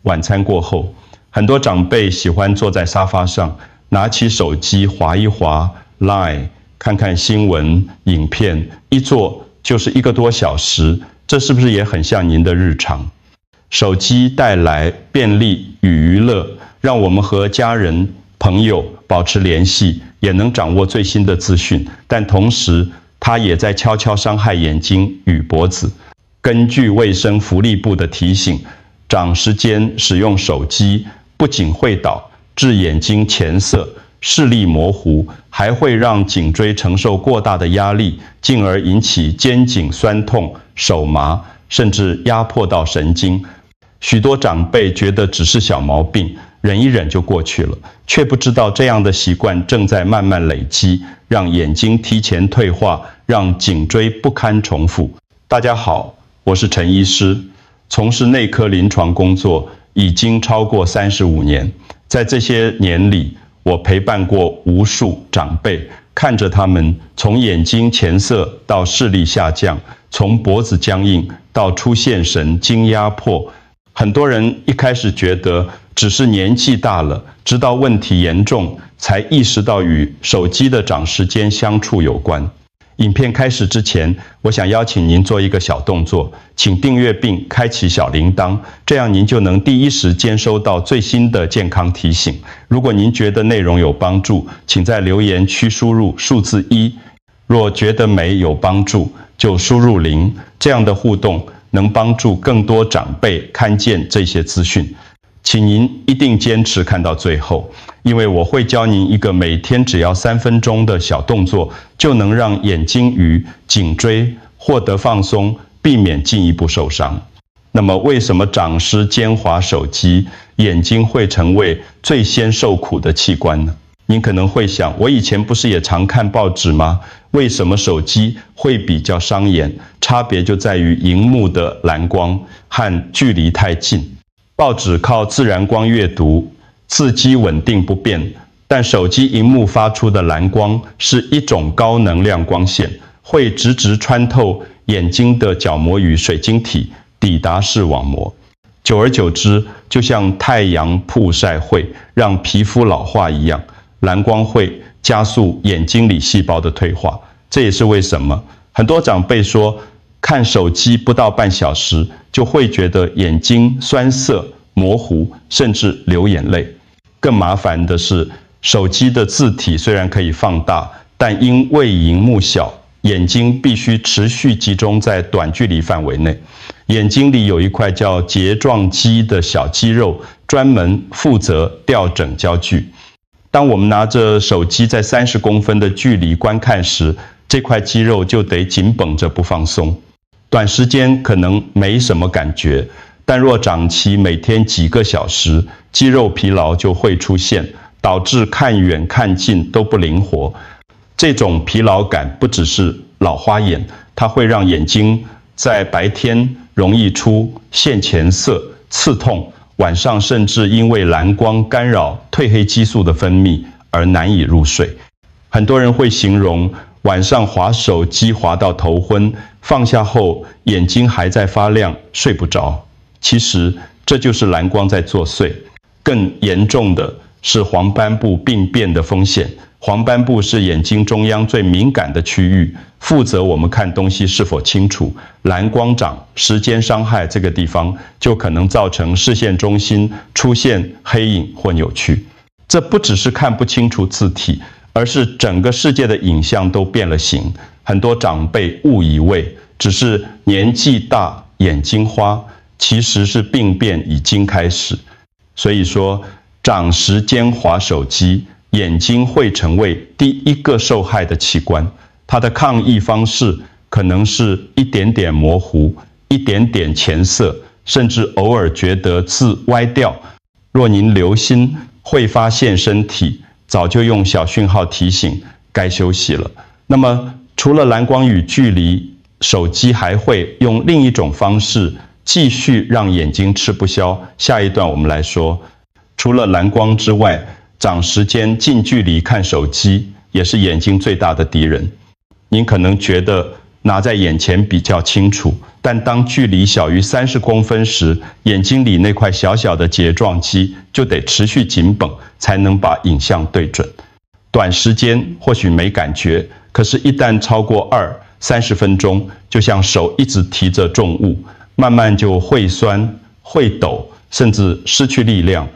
晚餐过后，很多长辈喜欢坐在沙发上，拿起手机滑一滑 Line， 看看新闻、影片，一坐就是1个多小时，这是不是也很像您的日常？手机带来便利与娱乐，让我们和家人、朋友保持联系，也能掌握最新的资讯，但同时它也在悄悄伤害眼睛与脖子。根据卫生福利部的提醒，长时间使用手机不仅会导致眼睛前色、视力模糊，还会让颈椎承受过大的压力，进而引起肩颈酸痛、手麻，甚至压迫到神经。许多长辈觉得只是小毛病，忍一忍就过去了，却不知道这样的习惯正在慢慢累积，让眼睛提前退化，让颈椎不堪重负。大家好，我是陈医师，从事内科临床工作已经超过35年。在这些年里，我陪伴过无数长辈，看着他们从眼睛前色到视力下降，从脖子僵硬到出现神经压迫。很多人一开始觉得只是年纪大了，直到问题严重，才意识到与手机的长时间相处有关。影片开始之前，我想邀请您做一个小动作，请订阅并开启小铃铛，这样您就能第一时间收到最新的健康提醒。如果您觉得内容有帮助，请在留言区输入数字1，若觉得没有帮助，就输入0，这样的互动能帮助更多长辈看见这些资讯。请您一定坚持看到最后，因为我会教您一个每天只要3分钟的小动作，就能让眼睛与颈椎获得放松，避免进一步受伤。那么为什么长时间滑手机，眼睛会成为最先受苦的器官呢？您可能会想，我以前不是也常看报纸吗？为什么手机会比较伤眼？差别就在于荧幕的蓝光和距离太近。报纸靠自然光阅读，字迹稳定不变，但手机荧幕发出的蓝光是一种高能量光线，会直穿透眼睛的角膜与水晶体，抵达视网膜。久而久之，就像太阳曝晒会让皮肤老化一样，蓝光会加速眼睛里细胞的退化。这也是为什么很多长辈说，看手机不到半小时就会觉得眼睛酸涩、模糊，甚至流眼泪。更麻烦的是，手机的字体虽然可以放大，但因为荧幕小，眼睛必须持续集中在短距离范围内。眼睛里有一块叫睫状肌的小肌肉，专门负责调整焦距。当我们拿着手机在30公分的距离观看时，这块肌肉就得紧绷着不放松。短时间可能没什么感觉，但若长期每天几个小时，肌肉疲劳就会出现，导致看远看近都不灵活。这种疲劳感不只是老花眼，它会让眼睛在白天容易出现前色、刺痛，晚上甚至因为蓝光干扰褪黑激素的分泌而难以入睡。很多人会形容晚上滑手机滑到头昏，放下后眼睛还在发亮，睡不着。其实这就是蓝光在作祟。更严重的是黄斑部病变的风险。黄斑部是眼睛中央最敏感的区域，负责我们看东西是否清楚。蓝光长时间伤害这个地方，就可能造成视线中心出现黑影或扭曲。这不只是看不清楚字体，而是整个世界的影像都变了形。很多长辈误以为只是年纪大眼睛花，其实是病变已经开始。所以说，长时间滑手机，眼睛会成为第一个受害的器官。它的抗议方式可能是一点点模糊，一点点前色，甚至偶尔觉得字歪掉。若您留心，会发现身体早就用小讯号提醒该休息了。那么除了蓝光与距离，手机还会用另一种方式继续让眼睛吃不消。下一段我们来说，除了蓝光之外，长时间近距离看手机也是眼睛最大的敌人。您可能觉得拿在眼前比较清楚，但当距离小于30公分时，眼睛里那块小小的睫状肌就得持续紧绷，才能把影像对准。短时间或许没感觉，可是一旦超过30分钟，就像手一直提着重物，慢慢就会酸、会抖，甚至失去力量。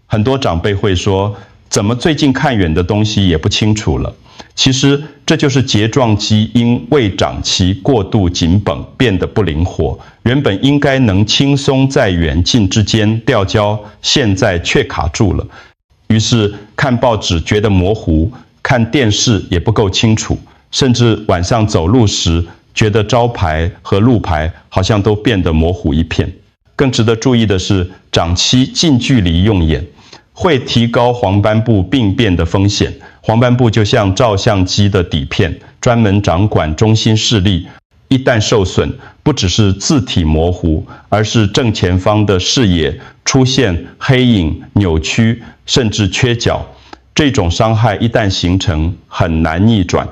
很多长辈会说，怎么最近看远的东西也不清楚了？其实这就是睫状肌因未长期过度紧绷变得不灵活，原本应该能轻松在远近之间调焦，现在却卡住了。于是看报纸觉得模糊，看电视也不够清楚，甚至晚上走路时觉得招牌和路牌好像都变得模糊一片。更值得注意的是，长期近距离用眼会提高黄斑部病变的风险。黄斑部就像照相机的底片，专门掌管中心视力。一旦受损，不只是字体模糊，而是正前方的视野出现黑影、扭曲，甚至缺角。这种伤害一旦形成，很难逆转。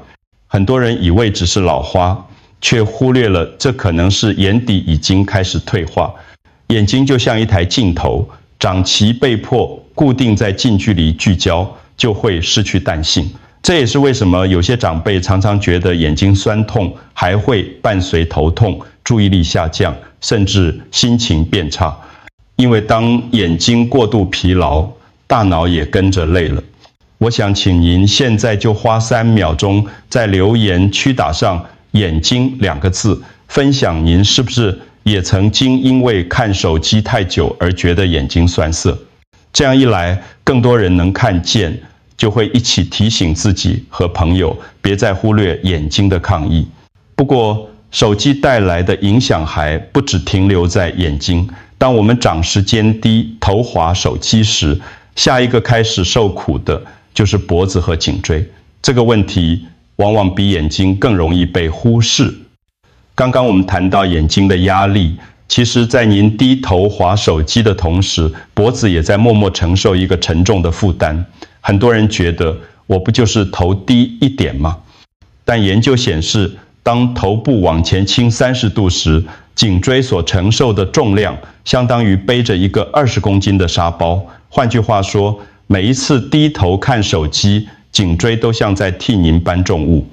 很多人以为只是老花，却忽略了这可能是眼底已经开始退化。眼睛就像一台镜头，长期被迫固定在近距离聚焦，就会失去弹性。这也是为什么有些长辈常常觉得眼睛酸痛，还会伴随头痛、注意力下降，甚至心情变差。因为当眼睛过度疲劳，大脑也跟着累了。我想请您现在就花3秒钟在留言区打上“眼睛”2个字，分享您是不是也曾经因为看手机太久而觉得眼睛酸涩。这样一来，更多人能看见，就会一起提醒自己和朋友，别再忽略眼睛的抗议。不过，手机带来的影响还不只停留在眼睛。当我们长时间低头滑手机时，下一个开始受苦的就是脖子和颈椎。这个问题往往比眼睛更容易被忽视。刚刚我们谈到眼睛的压力，其实在您低头滑手机的同时，脖子也在默默承受一个沉重的负担。很多人觉得，我不就是头低一点吗？但研究显示，当头部往前倾30度时，颈椎所承受的重量相当于背着一个20公斤的沙包。换句话说，每一次低头看手机，颈椎都像在替您搬重物。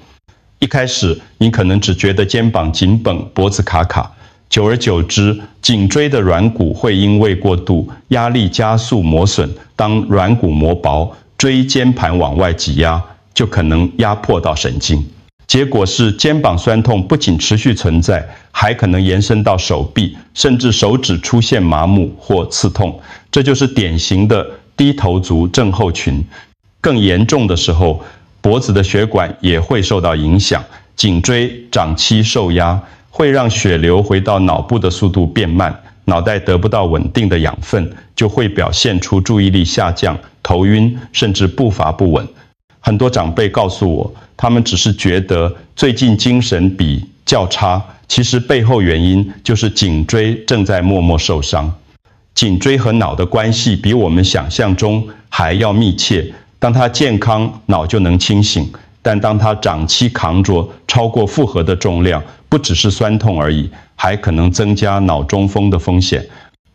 一开始，你可能只觉得肩膀紧绷、脖子卡卡，久而久之，颈椎的软骨会因为过度压力加速磨损。当软骨磨薄，椎间盘往外挤压，就可能压迫到神经。结果是肩膀酸痛不仅持续存在，还可能延伸到手臂，甚至手指出现麻木或刺痛。这就是典型的低头族症候群。更严重的时候，脖子的血管也会受到影响，颈椎长期受压，会让血流回到脑部的速度变慢，脑袋得不到稳定的养分，就会表现出注意力下降、头晕，甚至步伐不稳。很多长辈告诉我，他们只是觉得最近精神比较差，其实背后原因就是颈椎正在默默受伤。颈椎和脑的关系比我们想象中还要密切。当它健康，脑就能清醒；但当它长期扛着超过负荷的重量，不只是酸痛而已，还可能增加脑中风的风险。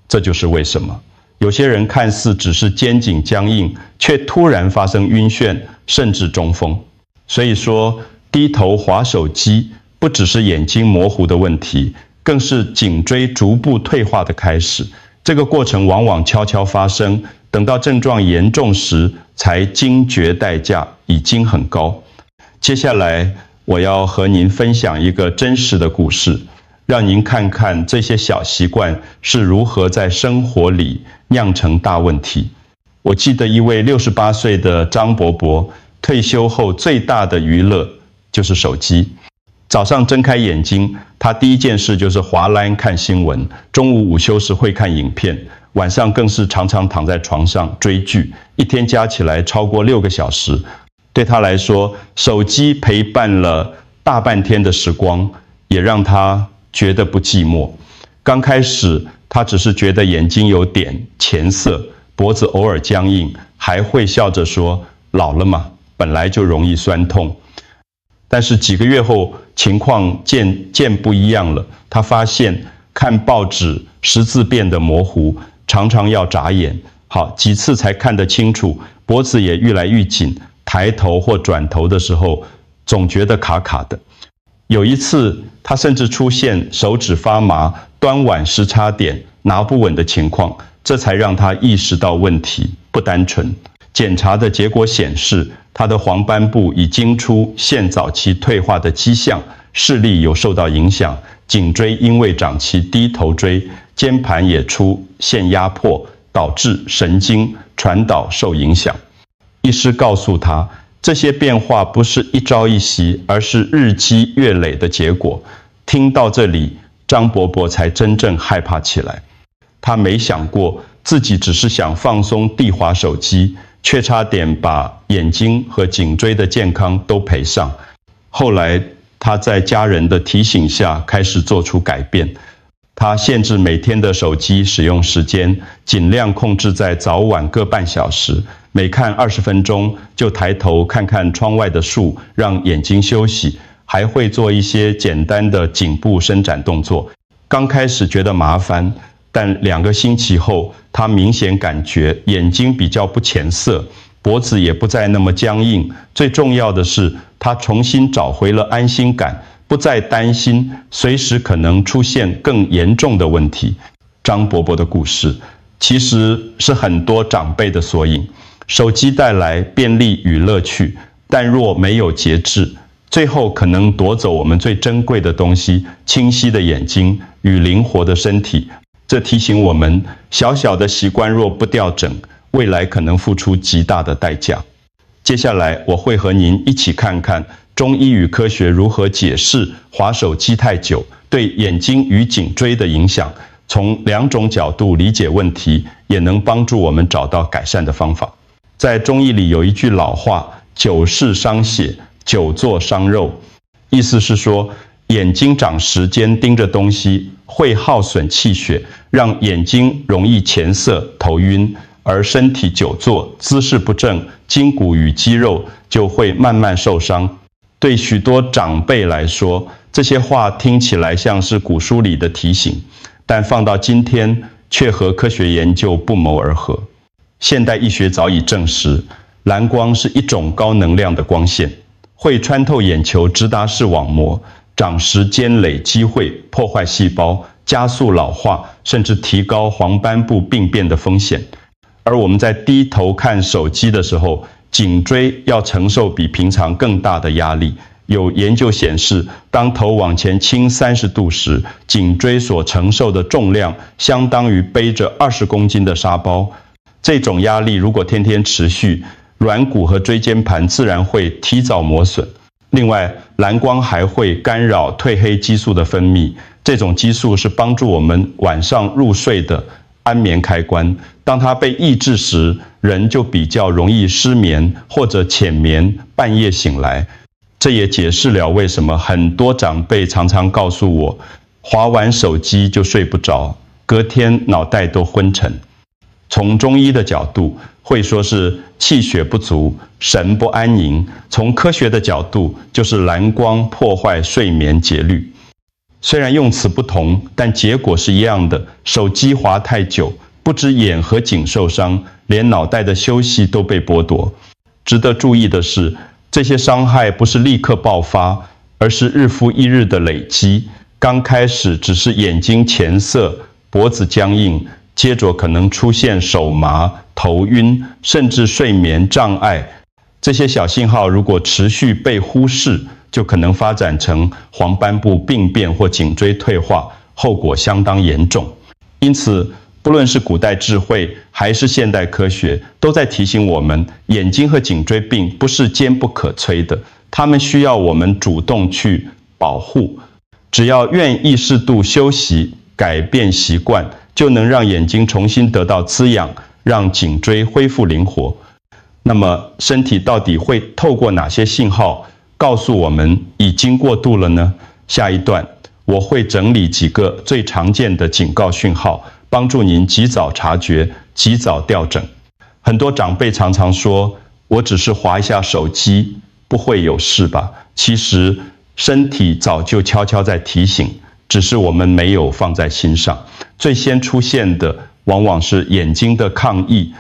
这就是为什么有些人看似只是肩颈僵硬，却突然发生晕眩，甚至中风。所以说，低头滑手机不只是眼睛模糊的问题，更是颈椎逐步退化的开始。这个过程往往悄悄发生，等到症状严重时，才惊觉代价已经很高。接下来，我要和您分享一个真实的故事，让您看看这些小习惯是如何在生活里酿成大问题。我记得一位68岁的张伯伯，退休后最大的娱乐就是手机。早上睁开眼睛，他第一件事就是滑 LINE 看新闻，中午午休时会看影片，晚上更是常常躺在床上追剧，一天加起来超过6个小时。对他来说，手机陪伴了大半天的时光，也让他觉得不寂寞。刚开始，他只是觉得眼睛有点浅涩，脖子偶尔僵硬，还会笑着说：“老了嘛，本来就容易酸痛。”但是几个月后，情况渐不一样了。他发现看报纸识字变得模糊，常常要眨眼。好，几次才看得清楚，脖子也愈来愈紧，抬头或转头的时候，总觉得卡卡的。有一次，他甚至出现手指发麻、端碗时差点、拿不稳的情况，这才让他意识到问题不单纯。检查的结果显示，他的黄斑部已经出现早期退化的迹象，视力有受到影响，颈椎因为长期低头椎，肩盘也出现压迫，导致神经传导受影响。医师告诉他，这些变化不是一朝一夕，而是日积月累的结果。听到这里，张伯伯才真正害怕起来。他没想过自己只是想放松地滑手机，却差点把眼睛和颈椎的健康都赔上。后来他在家人的提醒下开始做出改变，他限制每天的手机使用时间，尽量控制在早晚各半小时，每看20分钟就抬头看看窗外的树，让眼睛休息，还会做一些简单的颈部伸展动作。刚开始觉得麻烦，但2个星期后，他明显感觉眼睛比较不前色，脖子也不再那么僵硬。最重要的是，他重新找回了安心感，不再担心随时可能出现更严重的问题。张伯伯的故事其实是很多长辈的缩影。手机带来便利与乐趣，但若没有节制，最后可能夺走我们最珍贵的东西——清晰的眼睛与灵活的身体。这提醒我们，小小的习惯若不调整，未来可能付出极大的代价。接下来，我会和您一起看看中医与科学如何解释滑手机太久对眼睛与颈椎的影响，从2种角度理解问题，也能帮助我们找到改善的方法。在中医里有一句老话：“久视伤血，久坐伤肉。”意思是说，眼睛长时间盯着东西会耗损气血，让眼睛容易前色、头晕；而身体久坐、姿势不正，筋骨与肌肉就会慢慢受伤。对许多长辈来说，这些话听起来像是古书里的提醒，但放到今天，却和科学研究不谋而合。现代医学早已证实，蓝光是一种高能量的光线，会穿透眼球直达视网膜，长时间累积会破坏细胞，加速老化，甚至提高黄斑部病变的风险。而我们在低头看手机的时候，颈椎要承受比平常更大的压力。有研究显示，当头往前倾30度时，颈椎所承受的重量相当于背着20公斤的沙包。这种压力如果天天持续，软骨和椎间盘自然会提早磨损。另外，蓝光还会干扰褪黑激素的分泌，这种激素是帮助我们晚上入睡的安眠开关。当它被抑制时，人就比较容易失眠或者浅眠，半夜醒来。这也解释了为什么很多长辈常常告诉我，滑完手机就睡不着，隔天脑袋都昏沉。从中医的角度，会说是气血不足，神不安宁；从科学的角度，就是蓝光破坏睡眠节律。虽然用词不同，但结果是一样的。手机滑太久，不止眼和颈受伤，连脑袋的休息都被剥夺。值得注意的是，这些伤害不是立刻爆发，而是日复一日的累积。刚开始只是眼睛前色、脖子僵硬，接着可能出现手麻、头晕，甚至睡眠障碍。这些小信号如果持续被忽视，就可能发展成黄斑部病变或颈椎退化，后果相当严重。因此，不论是古代智慧还是现代科学，都在提醒我们，眼睛和颈椎病不是坚不可摧的，它们需要我们主动去保护。只要愿意适度休息，改变习惯，就能让眼睛重新得到滋养，让颈椎恢复灵活。那么，身体到底会透过哪些信号告诉我们已经过度了呢？下一段我会整理几个最常见的警告讯号，帮助您及早察觉、及早调整。很多长辈常常说：“我只是滑一下手机，不会有事吧？”其实身体早就悄悄在提醒，只是我们没有放在心上。最先出现的往往是眼睛的抗议，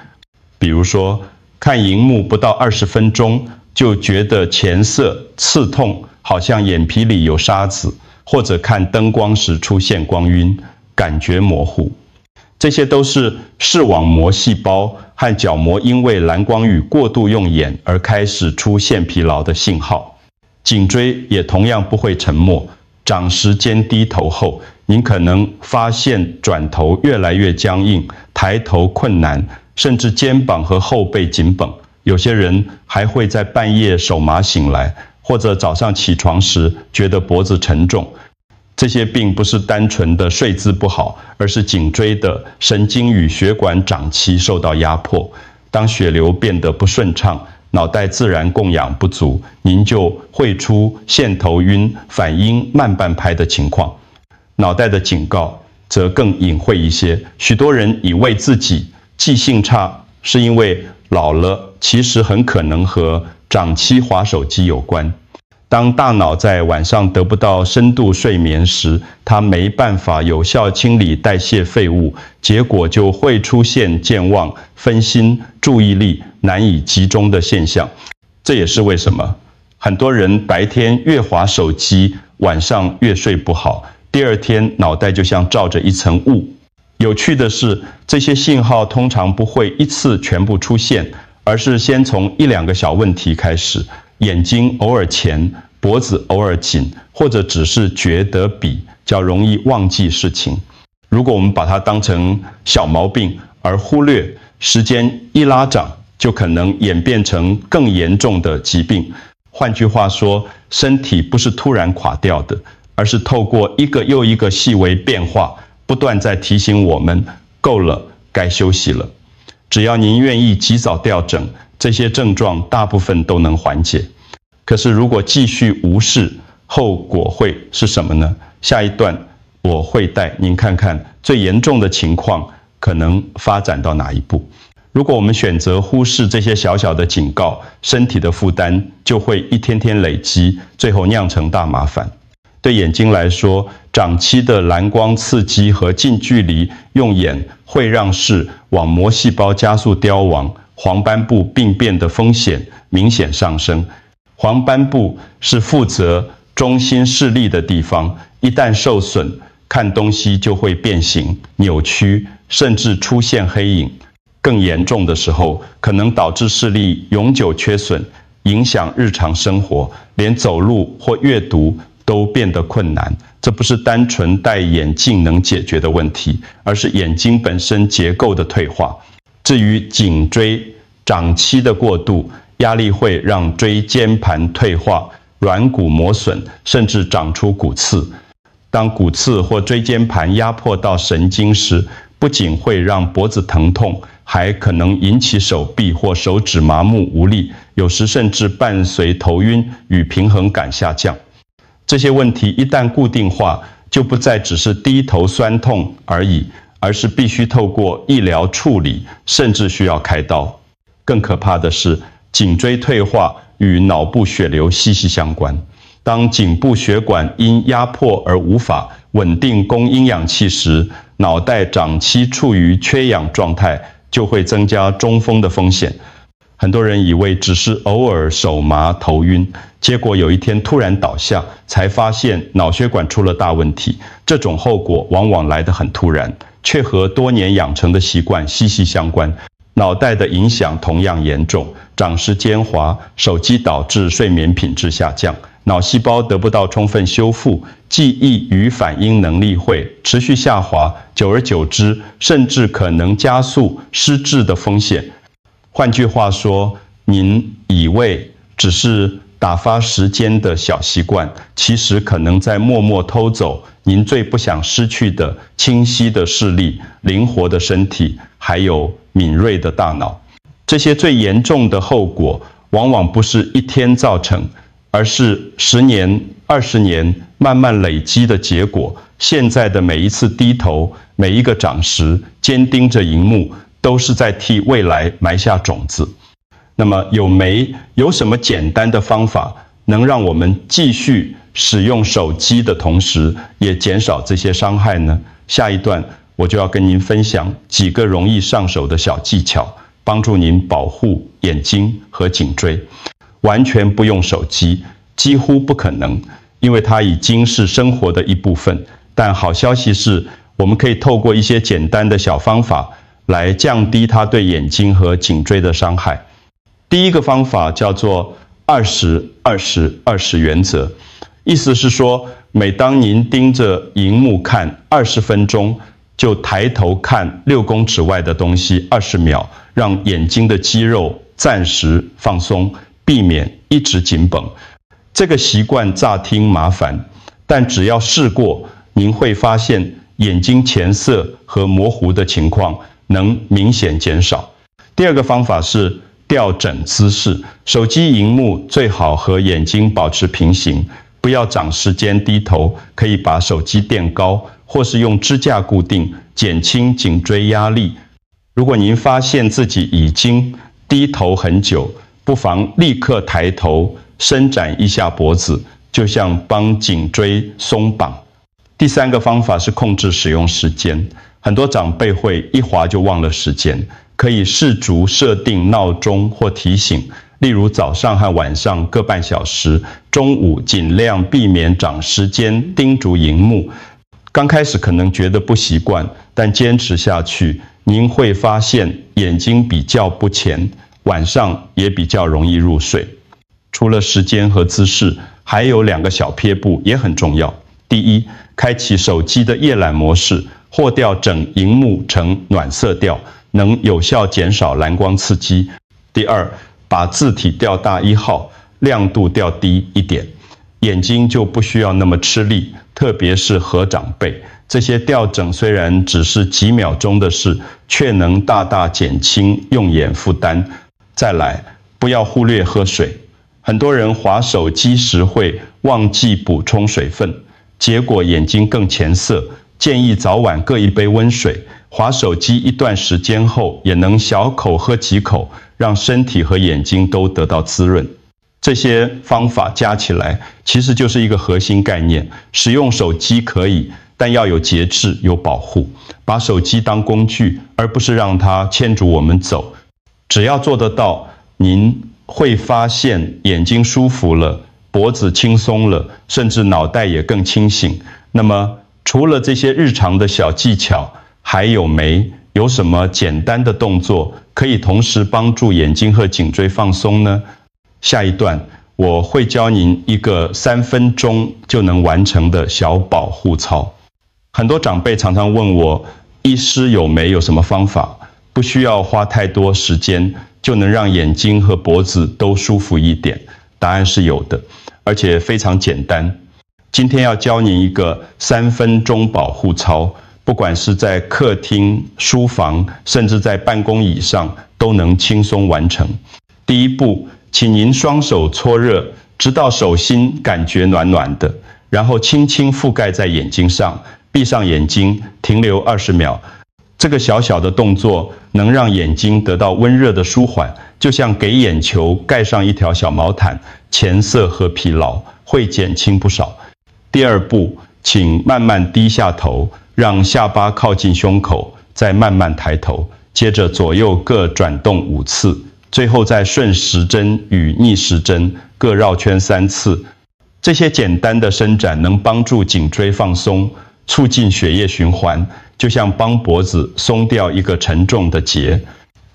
比如说看荧幕不到20分钟就觉得前色刺痛，好像眼皮里有沙子，或者看灯光时出现光晕，感觉模糊。这些都是视网膜细胞和角膜因为蓝光域过度用眼而开始出现疲劳的信号。颈椎也同样不会沉默，长时间低头后，您可能发现转头越来越僵硬，抬头困难，甚至肩膀和后背紧绷。有些人还会在半夜手麻醒来，或者早上起床时觉得脖子沉重。这些并不是单纯的睡姿不好，而是颈椎的神经与血管长期受到压迫。当血流变得不顺畅，脑袋自然供氧不足，您就会出现头晕、反应慢半拍的情况。脑袋的警告则更隐晦一些，许多人以为自己记性差是因为老了，其实很可能和长期滑手机有关。当大脑在晚上得不到深度睡眠时，它没办法有效清理代谢废物，结果就会出现健忘、分心、注意力难以集中的现象。这也是为什么很多人白天越滑手机，晚上越睡不好，第二天脑袋就像罩着一层雾。有趣的是，这些信号通常不会一次全部出现，而是先从1-2个小问题开始。眼睛偶尔前，脖子偶尔紧，或者只是觉得比较容易忘记事情。如果我们把它当成小毛病而忽略，时间一拉长，就可能演变成更严重的疾病。换句话说，身体不是突然垮掉的，而是透过一个又一个细微变化，不断在提醒我们，够了，该休息了。只要您愿意及早调整，这些症状大部分都能缓解。可是如果继续无视，后果会是什么呢？下一段我会带您看看最严重的情况可能发展到哪一步。如果我们选择忽视这些小小的警告，身体的负担就会一天天累积，最后酿成大麻烦。对眼睛来说，长期的蓝光刺激和近距离用眼会让视网膜细胞加速凋亡，黄斑部病变的风险明显上升。黄斑部是负责中心视力的地方，一旦受损，看东西就会变形、扭曲，甚至出现黑影。更严重的时候，可能导致视力永久缺损，影响日常生活，连走路或阅读都变得困难。这不是单纯戴眼镜能解决的问题，而是眼睛本身结构的退化。至于颈椎长期的过度，压力会让椎间盘退化、软骨磨损，甚至长出骨刺。当骨刺或椎间盘压迫到神经时，不仅会让脖子疼痛，还可能引起手臂或手指麻木无力，有时甚至伴随头晕与平衡感下降。这些问题一旦固定化，就不再只是低头酸痛而已，而是必须透过医疗处理，甚至需要开刀。更可怕的是，颈椎退化与脑部血流息息相关。当颈部血管因压迫而无法稳定供阴氧气时，脑袋长期处于缺氧状态，就会增加中风的风险。很多人以为只是偶尔手麻头晕，结果有一天突然倒下，才发现脑血管出了大问题。这种后果往往来得很突然，却和多年养成的习惯息息相关。脑袋的影响同样严重，长时间滑手机导致睡眠品质下降，脑细胞得不到充分修复，记忆与反应能力会持续下滑，久而久之，甚至可能加速失智的风险。换句话说，您以为只是打发时间的小习惯，其实可能在默默偷走您最不想失去的清晰的视力、灵活的身体，还有敏锐的大脑。这些最严重的后果，往往不是一天造成，而是10年、20年慢慢累积的结果。现在的每一次低头，每一个掌时，坚盯着荧幕，都是在替未来埋下种子。那么有什么简单的方法能让我们继续使用手机的同时，也减少这些伤害呢？下一段我就要跟您分享几个容易上手的小技巧，帮助您保护眼睛和颈椎。完全不用手机，几乎不可能，因为它已经是生活的一部分。但好消息是，我们可以透过一些简单的小方法来降低它对眼睛和颈椎的伤害。第一个方法叫做20-20-20原则，意思是说，每当您盯着荧幕看20分钟，就抬头看6公尺外的东西20秒，让眼睛的肌肉暂时放松，避免一直紧绷。这个习惯乍听麻烦，但只要试过，您会发现眼睛前色和模糊的情况能明显减少。第二个方法是调整姿势，手机荧幕最好和眼睛保持平行，不要长时间低头，可以把手机垫高，或是用支架固定，减轻颈椎压力。如果您发现自己已经低头很久，不妨立刻抬头，伸展一下脖子，就像帮颈椎松绑。第三个方法是控制使用时间，很多长辈会一滑就忘了时间，可以试足设定闹钟或提醒，例如早上和晚上各半小时，中午尽量避免长时间盯住荧幕。刚开始可能觉得不习惯，但坚持下去，您会发现眼睛比较不前，晚上也比较容易入睡。除了时间和姿势，还有2个小撇步也很重要。第一，开启手机的夜览模式，或调整荧幕成暖色调，能有效减少蓝光刺激。第二，把字体调大1号，亮度调低一点，眼睛就不需要那么吃力，特别是和长辈。这些调整虽然只是几秒钟的事，却能大大减轻用眼负担。再来，不要忽略喝水。很多人滑手机时会忘记补充水分，结果眼睛更前色。建议早晚各一杯温水，滑手机一段时间后，也能小口喝几口，让身体和眼睛都得到滋润。这些方法加起来，其实就是一个核心概念：使用手机可以，但要有节制、有保护，把手机当工具，而不是让它牵着我们走。只要做得到，您会发现眼睛舒服了，脖子轻松了，甚至脑袋也更清醒。那么，除了这些日常的小技巧，还有没有什么简单的动作可以同时帮助眼睛和颈椎放松呢？下一段我会教您一个3分钟就能完成的小保护操。很多长辈常常问我，医师有什么方法，不需要花太多时间就能让眼睛和脖子都舒服一点？答案是有的，而且非常简单。今天要教您一个3分钟保护操，不管是在客厅、书房，甚至在办公椅上，都能轻松完成。第一步，请您双手搓热，直到手心感觉暖暖的，然后轻轻覆盖在眼睛上，闭上眼睛，停留20秒。这个小小的动作能让眼睛得到温热的舒缓，就像给眼球盖上一条小毛毯，前色和疲劳会减轻不少。第二步，请慢慢低下头，让下巴靠近胸口，再慢慢抬头，接着左右各转动5次，最后再顺时针与逆时针各绕圈3次。这些简单的伸展能帮助颈椎放松，促进血液循环，就像帮脖子松掉一个沉重的结。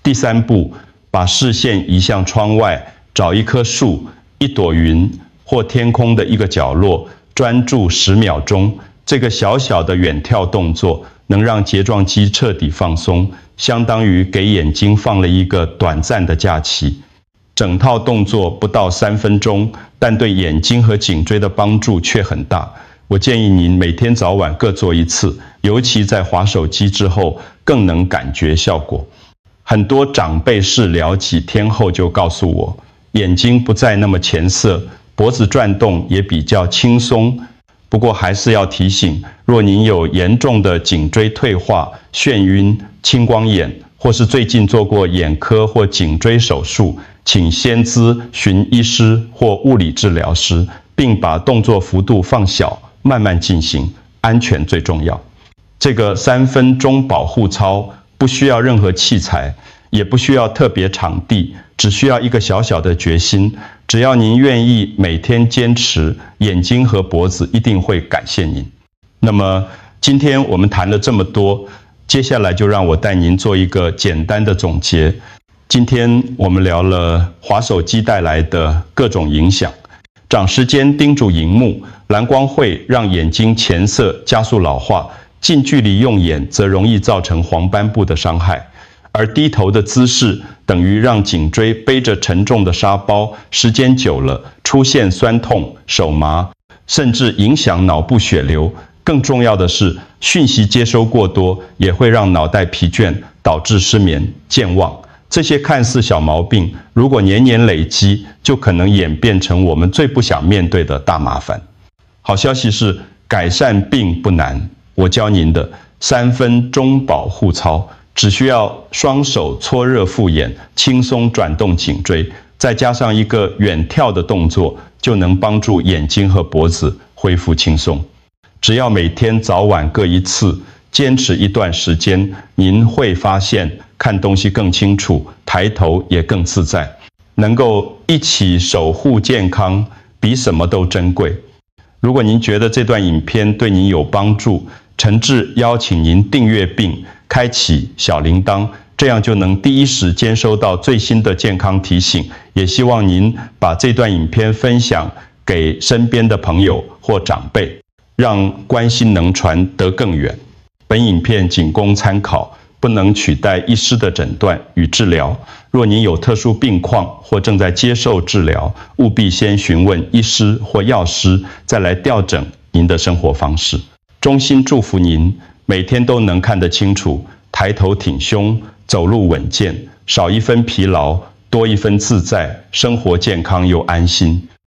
第三步，把视线移向窗外，找一棵树、一朵云或天空的一个角落，专注10秒钟。这个小小的远眺动作能让睫状肌彻底放松，相当于给眼睛放了一个短暂的假期。整套动作不到3分钟，但对眼睛和颈椎的帮助却很大。我建议您每天早晚各做1次，尤其在滑手机之后，更能感觉效果。很多长辈是聊几天后就告诉我，眼睛不再那么前色，脖子转动也比较轻松。不过还是要提醒，若您有严重的颈椎退化、眩晕、青光眼，或是最近做过眼科或颈椎手术，请先咨询医师或物理治疗师，并把动作幅度放小，慢慢进行，安全最重要。这个3分钟保护操不需要任何器材，也不需要特别场地，只需要一个小小的决心。只要您愿意每天坚持，眼睛和脖子一定会感谢您。那么今天我们谈了这么多，接下来就让我带您做一个简单的总结。今天我们聊了滑手机带来的各种影响。长时间盯住荧幕，蓝光会让眼睛前色加速老化，近距离用眼则容易造成黄斑部的伤害。而低头的姿势等于让颈椎背着沉重的沙包，时间久了出现酸痛、手麻，甚至影响脑部血流。更重要的是，讯息接收过多也会让脑袋疲倦，导致失眠、健忘。这些看似小毛病，如果年年累积，就可能演变成我们最不想面对的大麻烦。好消息是，改善并不难。我教您的3分钟保护操，只需要双手搓热复眼，轻松转动颈椎，再加上一个远眺的动作，就能帮助眼睛和脖子恢复轻松。只要每天早晚各1次，坚持一段时间，您会发现看东西更清楚，抬头也更自在。能够一起守护健康，比什么都珍贵。如果您觉得这段影片对您有帮助，诚挚邀请您订阅并开启小铃铛，这样就能第一时间收到最新的健康提醒。也希望您把这段影片分享给身边的朋友或长辈，让关心能传得更远。本影片仅供参考，不能取代医师的诊断与治疗。若您有特殊病况或正在接受治疗，务必先询问医师或药师，再来调整您的生活方式。衷心祝福您每天都能看得清楚，抬头挺胸，走路稳健，少1分疲劳，多1分自在，生活健康又安心。